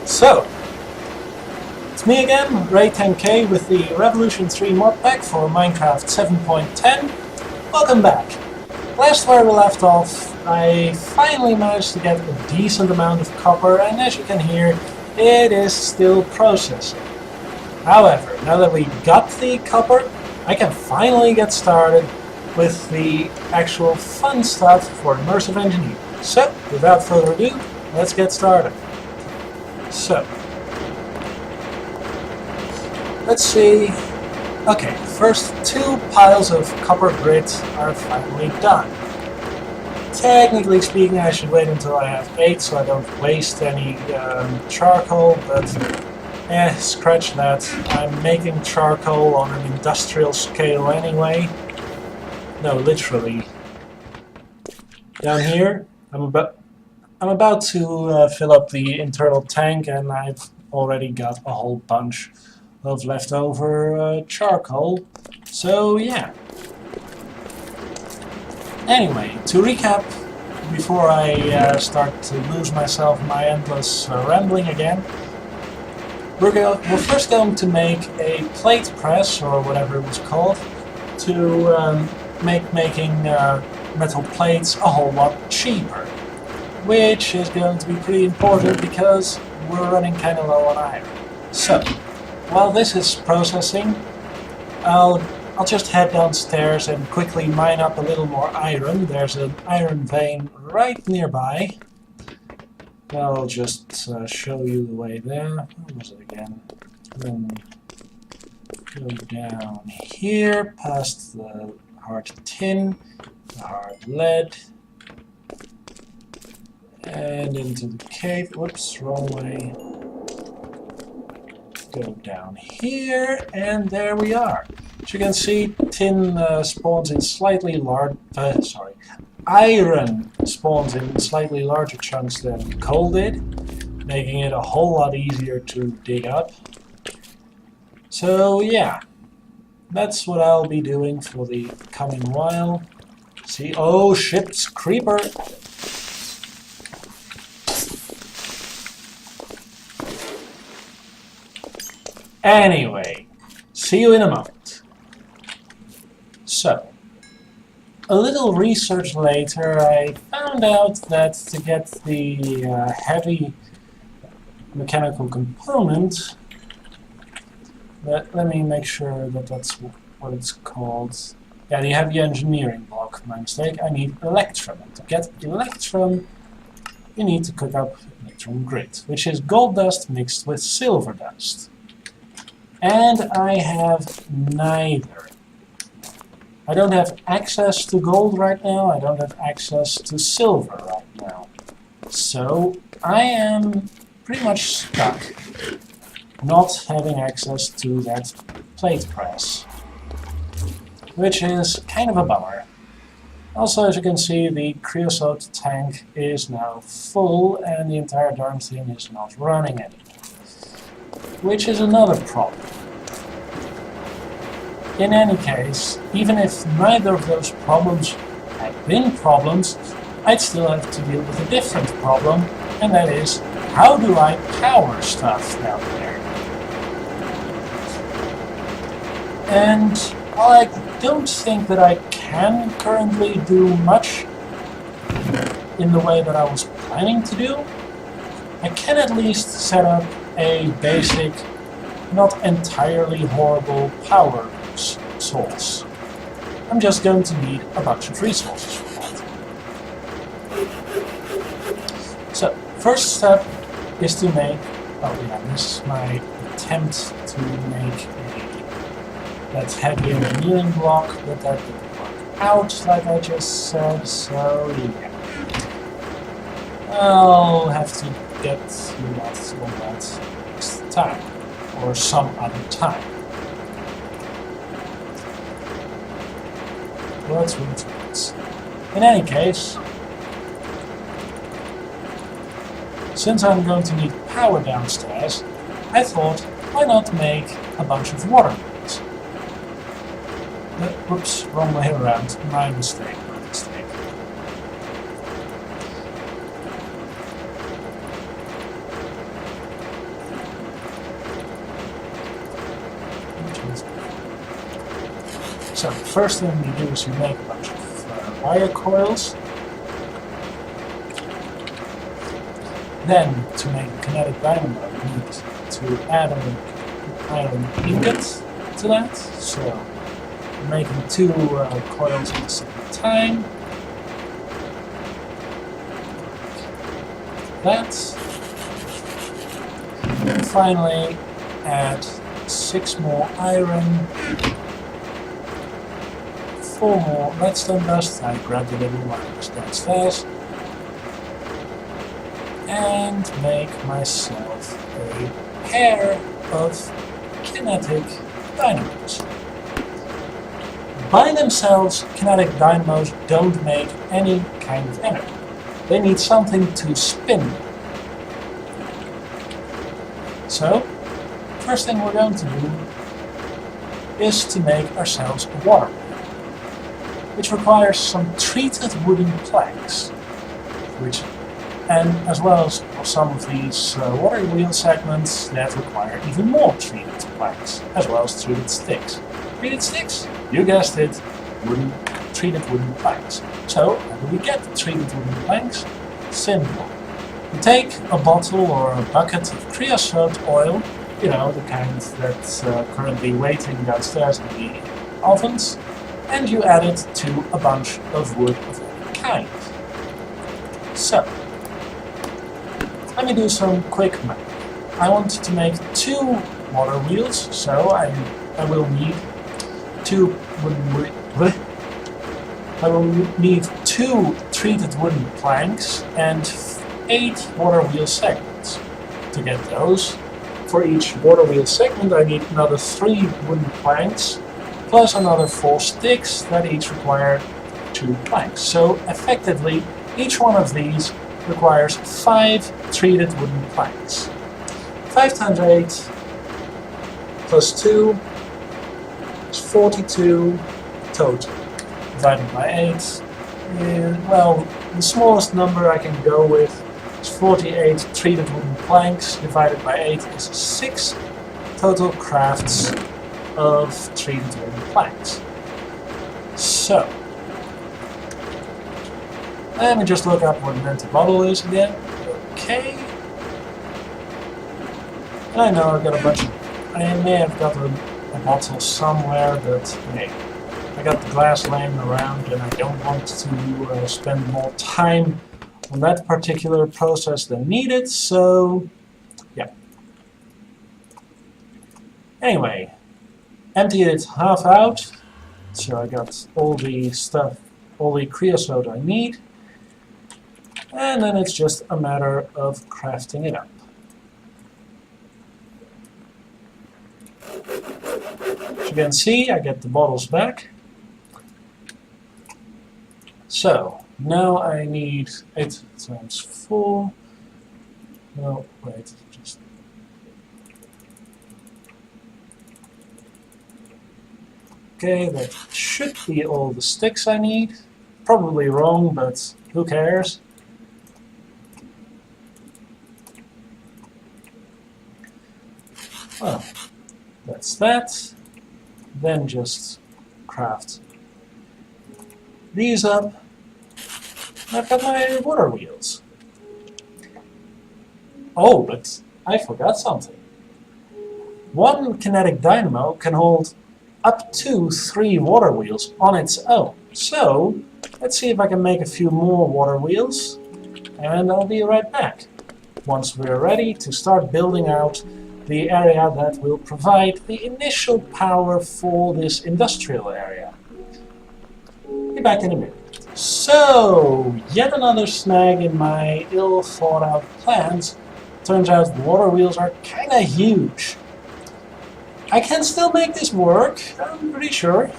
So, it's me again, Ray10K with the Revolution 3 mod pack for Minecraft 7.10. Welcome back. Last where we left off, I finally managed to get a decent amount of copper, and as you can hear, it is still processing. However, now that we got the copper, I can finally get started with the actual fun stuff for immersive engineering. So, without further ado, let's get started. So, let's see. Okay, first two piles of copper grit are finally done. Technically speaking, I should wait until I have 8 so I don't waste any charcoal, but scratch that. I'm making charcoal on an industrial scale anyway. No, literally. Down here, I'm about to fill up the internal tank, and I've already got a whole bunch of leftover charcoal. So yeah. Anyway, to recap, before I start to lose myself in my endless rambling again, we're first going to make a plate press, or whatever it was called, to make making metal plates a whole lot cheaper, which is going to be pretty important because we're running kind of low on iron. So, while this is processing, I'll just head downstairs and quickly mine up a little more iron. There's an iron vein right nearby. I'll just show you the way there. Where was it again? Then go down here, past the hard tin, the hard lead, and into the cave. Whoops, wrong way. Go down here, and there we are. As you can see, tin spawns in slightly large. Iron spawns in slightly larger chunks than coal did, making it a whole lot easier to dig up. So yeah, that's what I'll be doing for the coming while. See, oh shit, it's creeper! Anyway, see you in a moment. So, a little research later, I found out that to get the heavy mechanical component, let me make sure that that's what it's called. Yeah, the heavy engineering block, my mistake. I need electrum. And to get electrum, you need to cook up electrum grit, which is gold dust mixed with silver dust. And I have neither. I don't have access to gold right now, I don't have access to silver right now. So I am pretty much stuck not having access to that plate press, which is kind of a bummer. Also, as you can see, the creosote tank is now full and the entire darn thing is not running anymore, which is another problem. In any case, even if neither of those problems had been problems, I'd still have to deal with a different problem, and that is, how do I power stuff down there? And while I don't think that I can currently do much in the way that I was planning to do, I can at least set up a basic, not entirely horrible power source. I'm just going to need a bunch of resources for that. So, first step is to make, oh yeah, this is my attempt to make that heavy engineering block, but that didn't work out like I just said, so yeah. I'll have to get lots of that next time, or some other time. Let's move to this. In any case, since I'm going to need power downstairs, I thought, why not make a bunch of water wheels? Whoops, wrong way around. My mistake. So the first thing you do is you make a bunch of wire coils. Then, to make a kinetic dynamo, you need to add an iron ingot to that. So, I'm making 2 coils at the same time. That. And finally, add 6 more iron, 4 more redstone dust. I grabbed a little wires downstairs. And make myself a pair of kinetic dynamos. By themselves, kinetic dynamos don't make any kind of energy. They need something to spin. So, first thing we're going to do is to make ourselves a water wheel, which requires some treated wooden planks, and as well as some of these water wheel segments that require even more treated planks, as well as treated sticks. Treated sticks? You guessed it, treated wooden planks. So, how do we get the treated wooden planks? Simple. You take a bottle or a bucket of creosote oil, you know, the kind that's currently waiting downstairs in the ovens, and you add it to a bunch of wood of any kind. So, let me do some quick math. I want to make 2 water wheels, so I will need 2 treated wooden planks and 8 water wheel segments. To get those, for each water wheel segment I need another 3 wooden planks, plus another 4 sticks that each require 2 planks. So effectively, each one of these requires 5 treated wooden planks. 5 times 8 plus 2 is 42 total. Divided by 8, well, the smallest number I can go with is 48 treated wooden planks. Divided by 8 is 6 total crafts of treated wooden planks. So, let me just look up what an empty bottle is again. Okay. And I know I've got a bunch of... I may have got a bottle somewhere, but hey, I got the glass laying around and I don't want to spend more time on that particular process than needed, so yeah. Anyway, emptied it half out, so I got all the stuff, all the creosote I need. And then it's just a matter of crafting it up. As you can see, I get the bottles back. So, now I need 8 times 4. No, wait, just... Okay, that should be all the sticks I need. Probably wrong, but who cares? Well, that's that. Then just craft these up. I've got my water wheels. Oh, but I forgot something. One kinetic dynamo can hold up to 3 water wheels on its own. So, let's see if I can make a few more water wheels, and I'll be right back. Once we're ready to start building out the area that will provide the initial power for this industrial area. Be back in a minute. So, yet another snag in my ill thought out plans. Turns out water wheels are kinda huge. I can still make this work, I'm pretty sure.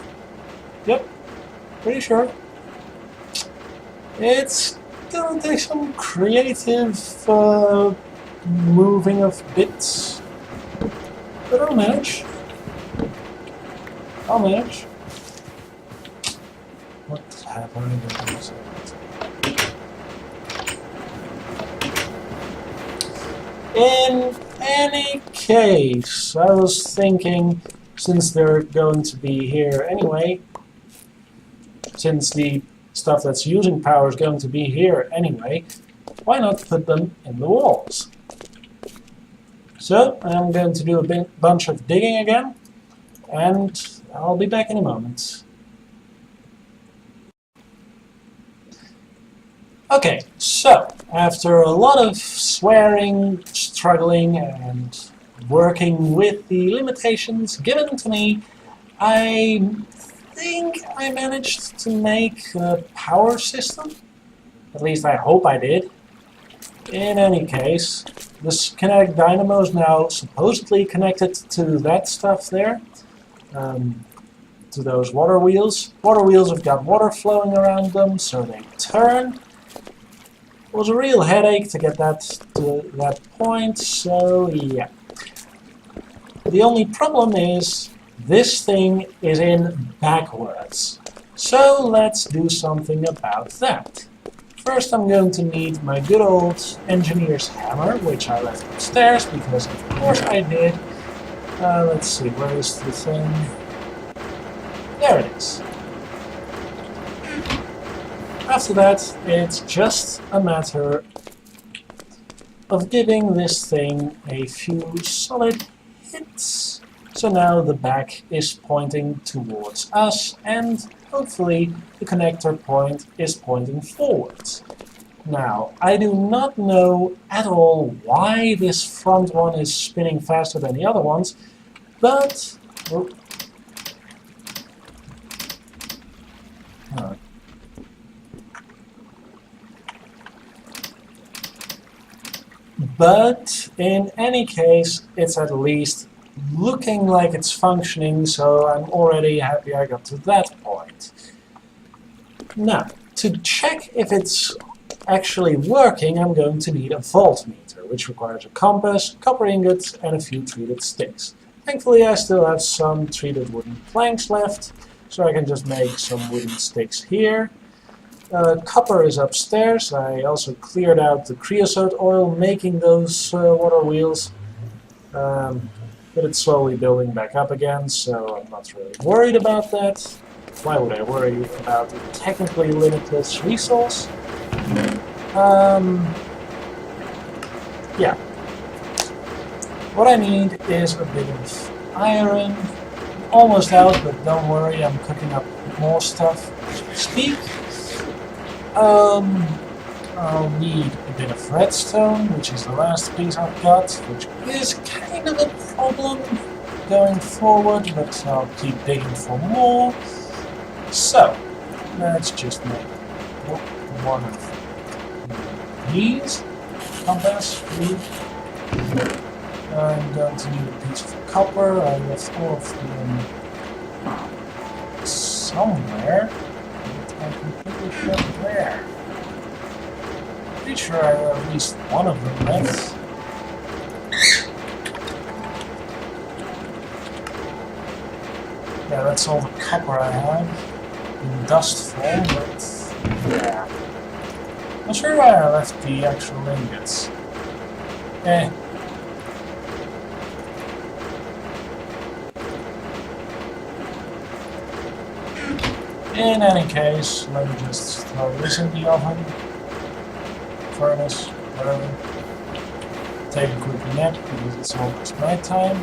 Yep, pretty sure. It's gonna take some creative moving of bits. But I'll manage. I'll manage. What happened? In any case, I was thinking, since they're going to be here anyway, Since the stuff that's using power is going to be here anyway, why not put them in the walls? So I'm going to do a bunch of digging again, and I'll be back in a moment. Okay, so after a lot of swearing, struggling, and working with the limitations given to me, I think I managed to make a power system. At least I hope I did. In any case, this kinetic dynamo is now supposedly connected to that stuff there, to those water wheels. Water wheels have got water flowing around them, so they turn. It was a real headache to get that to that point, so yeah. The only problem is this thing is in backwards. So let's do something about that. First I'm going to need my good old engineer's hammer, which I left upstairs because of course I did. Let's see, where is the thing? There it is. After that, it's just a matter of giving this thing a few solid hits. So now the back is pointing towards us, and hopefully the connector point is pointing forwards. Now, I do not know at all why this front one is spinning faster than the other ones, but... But in any case, it's at least looking like it's functioning, so I'm already happy I got to that point. Now, to check if it's actually working, I'm going to need a voltmeter, which requires a compass, copper ingots, and a few treated sticks. Thankfully, I still have some treated wooden planks left, so I can just make some wooden sticks here. Copper is upstairs. I also cleared out the creosote oil making those water wheels. But it's slowly building back up again, so I'm not really worried about that. Why would I worry about a technically limitless resource? Yeah. What I need is a bit of iron. Almost out, but don't worry, I'm cooking up more stuff as we speak. I'll need a bit of redstone, which is the last piece I've got, which is kind of a problem going forward, but I'll keep digging for more. So, let's just make one of these. Compass, I'm going to need a piece of copper. I left all of them somewhere. I completely forgot where. Pretty sure I have at least one of them left. Yeah, that's all the copper I have in dust form, but yeah. Not sure why I left the actual ingots. In any case, let me just throw this in the oven, furnace, whatever. Take a quick nap because it's almost night time.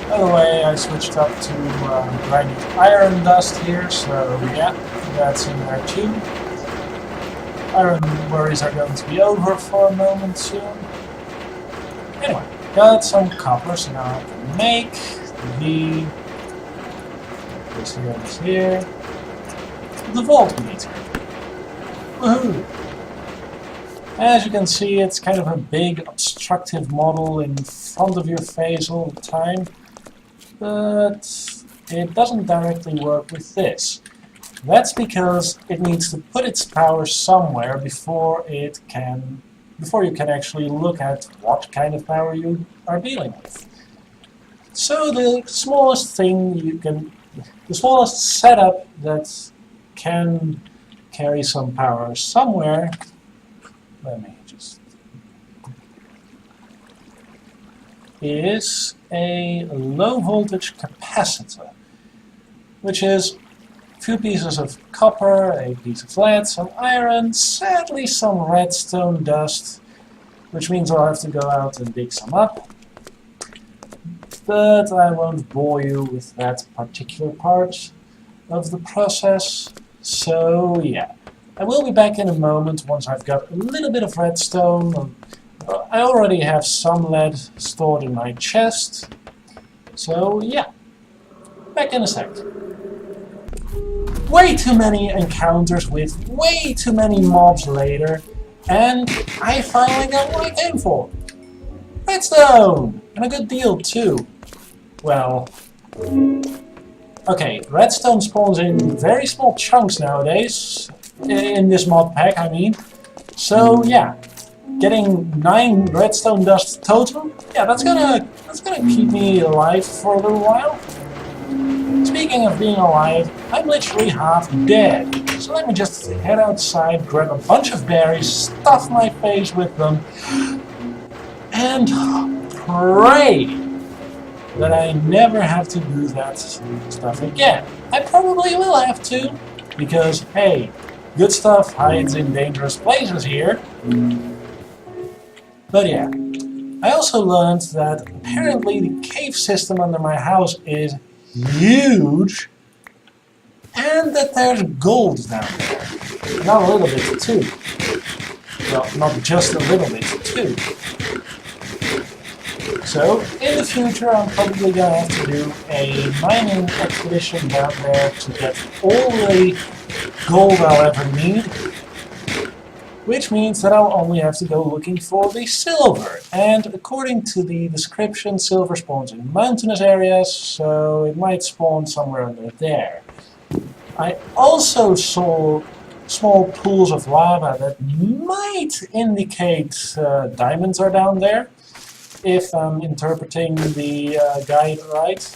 By the way, I switched up to grinding iron dust here, so yeah, that's in there too. Iron worries are going to be over for a moment soon. Anyway, got some copper, so now I can make the... this here, the voltmeter. Woohoo! As you can see, it's kind of a big obstructive model in front of your face all the time, but it doesn't directly work with this. That's because it needs to put its power somewhere before you can actually look at what kind of power you are dealing with. So the smallest setup that can carry some power somewhere, let me just, is a low voltage capacitor. which is a few pieces of copper, a piece of lead, some iron, sadly some redstone dust, which means I'll have to go out and dig some up. But I won't bore you with that particular part of the process. So yeah, I will be back in a moment once I've got a little bit of redstone. I already have some lead stored in my chest. So yeah, back in a sec. Way too many encounters with way too many mobs later, and I finally got what I came for. Redstone! And a good deal too. Well, okay, redstone spawns in very small chunks nowadays, in this mod pack I mean. So yeah, getting 9 redstone dust total, yeah, that's gonna keep me alive for a little while. Speaking of being alive, I'm literally half dead. So let me just head outside, grab a bunch of berries, stuff my face with them, and pray that I never have to do that stuff again. I probably will have to, because hey, good stuff hides in dangerous places here. But yeah, I also learned that apparently the cave system under my house is huge, and that there's gold down there. Not a little bit too. Well, not just a little bit too. So, in the future I'm probably gonna have to do a mining expedition down there to get all the gold I'll ever need. Which means that I'll only have to go looking for the silver. And according to the description, silver spawns in mountainous areas, so it might spawn somewhere under there. I also saw small pools of lava that might indicate diamonds are down there, if I'm interpreting the guide right.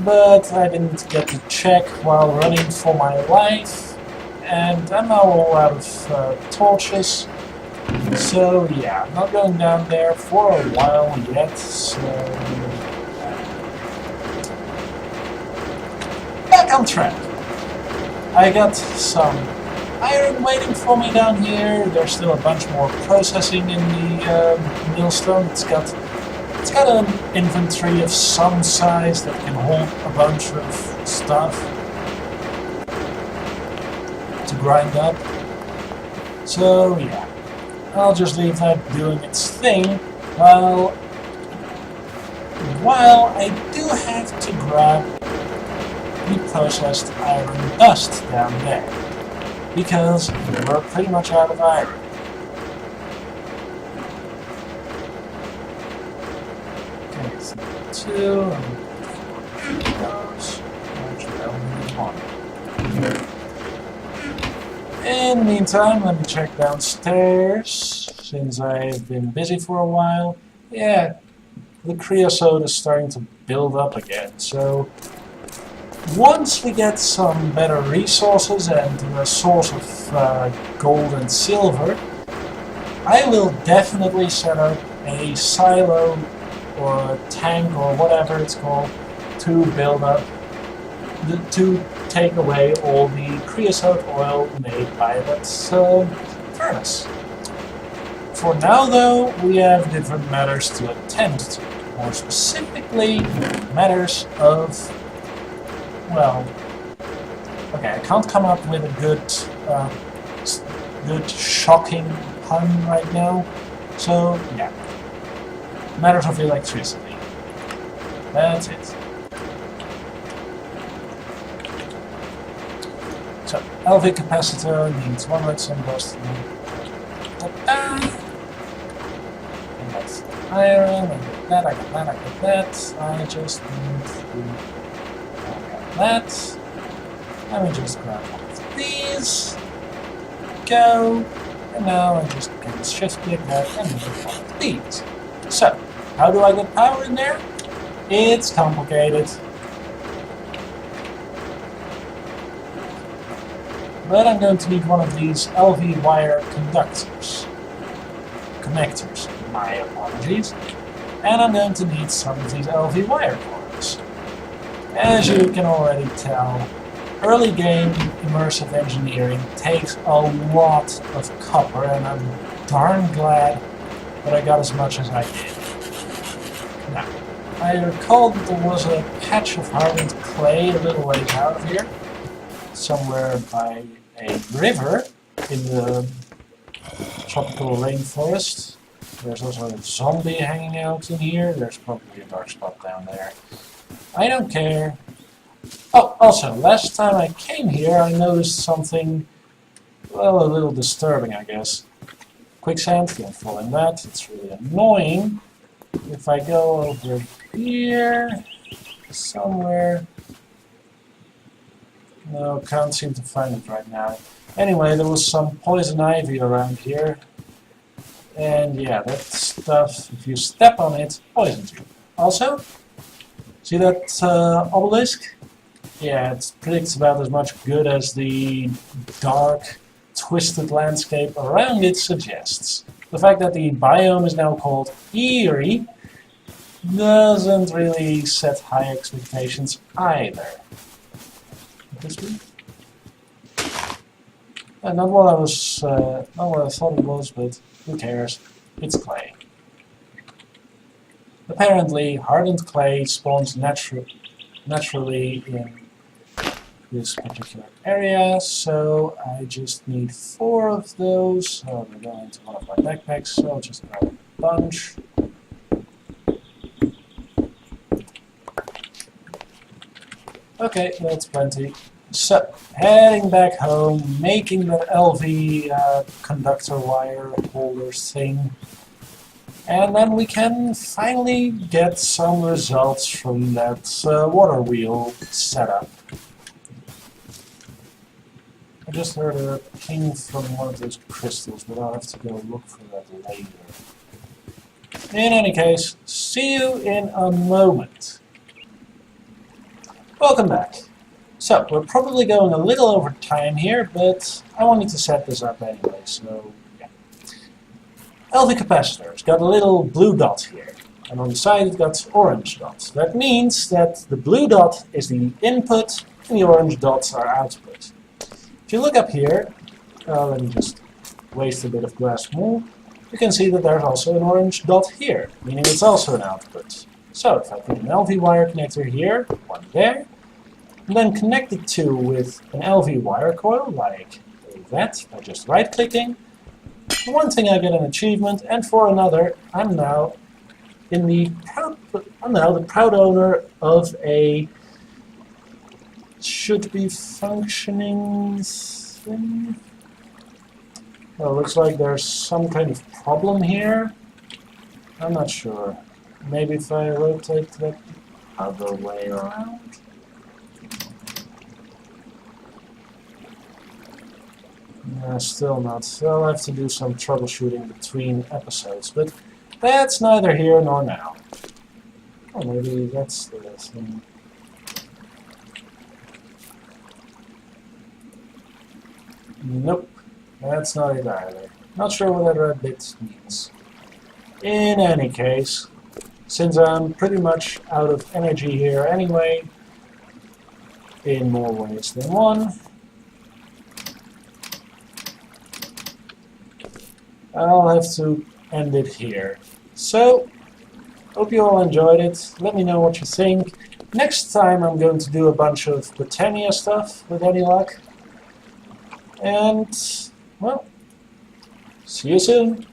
But I didn't get to check while running for my life, and I'm now all out of torches. So yeah, I'm not going down there for a while yet, so... back on track! I got some iron waiting for me down here. There's still a bunch more processing in the millstone. It's got an inventory of some size that can hold a bunch of stuff to grind up. So yeah, I'll just leave that doing its thing while I do have to grab the processed iron dust down there, because we're pretty much out of iron. Okay, so 2 and those. Actually, I only need 1. In the meantime, let me check downstairs, since I've been busy for a while. Yeah, the creosote is starting to build up again, so once we get some better resources and a source of gold and silver, I will definitely set up a silo or a tank or whatever it's called to build up, to take away all the creosote oil made by that furnace. For now though, we have different matters to attend to. More specifically, matters of... well, okay, I can't come up with a good shocking pun right now, so yeah, matters of electricity, that's it. So, LV capacitor needs 1 redstone dust, and that's iron, I got that, I just need that. Let me just grab one of these. Go. And now I just can shift click that and move one of these. So, how do I get power in there? It's complicated. But I'm going to need one of these LV wire connectors, my apologies. And I'm going to need some of these LV wire cords. As you can already tell, early game immersive engineering takes a lot of copper, and I'm darn glad that I got as much as I did. Now, I recall that there was a patch of hardened clay a little ways out of here, somewhere by a river in the tropical rainforest. There's also a zombie hanging out in here. There's probably a dark spot down there. I don't care. Oh, also, last time I came here I noticed something, well, a little disturbing, I guess. Quicksand, don't fall in that, it's really annoying. If I go over here, somewhere... No, can't seem to find it right now. Anyway, there was some poison ivy around here. And yeah, that stuff, if you step on it, poisons you. Also, see that obelisk? Yeah, it predicts about as much good as the dark, twisted landscape around it suggests. The fact that the biome is now called Eerie doesn't really set high expectations either. This one? Not what I was, not what I thought it was, but who cares? It's clay. Apparently, hardened clay spawns naturally in this particular area, so I just need 4 of those. So they're going into one of my backpacks, so I'll just grab a bunch. Okay, that's plenty. So, heading back home, making the LV conductor wire holder thing, and then we can finally get some results from that water wheel setup. I just heard a ping from one of those crystals, but I'll have to go look for that later. In any case, see you in a moment. Welcome back. So, we're probably going a little over time here, but I wanted to set this up anyway, so yeah. LV capacitor, it's got a little blue dot here, and on the side it's got orange dots. That means that the blue dot is the input, and the orange dots are output. If you look up here, let me just waste a bit of glass wool, you can see that there's also an orange dot here, meaning it's also an output. So, if I put an LV wire connector here, one there, and then connect the two with an LV wire coil, like that, by just right-clicking. For one thing I get an achievement, and for another, I'm now the proud owner of a should be functioning thing. Well, looks like there's some kind of problem here. I'm not sure. Maybe if I rotate that other way around. Still not. So I'll have to do some troubleshooting between episodes, but that's neither here nor now. Oh, maybe that's the thing. Nope, that's not it either. Not sure what that red bit means. In any case, since I'm pretty much out of energy here anyway, in more ways than one, I'll have to end it here. So, hope you all enjoyed it. Let me know what you think. Next time I'm going to do a bunch of Britannia stuff, with any luck. And, well, see you soon.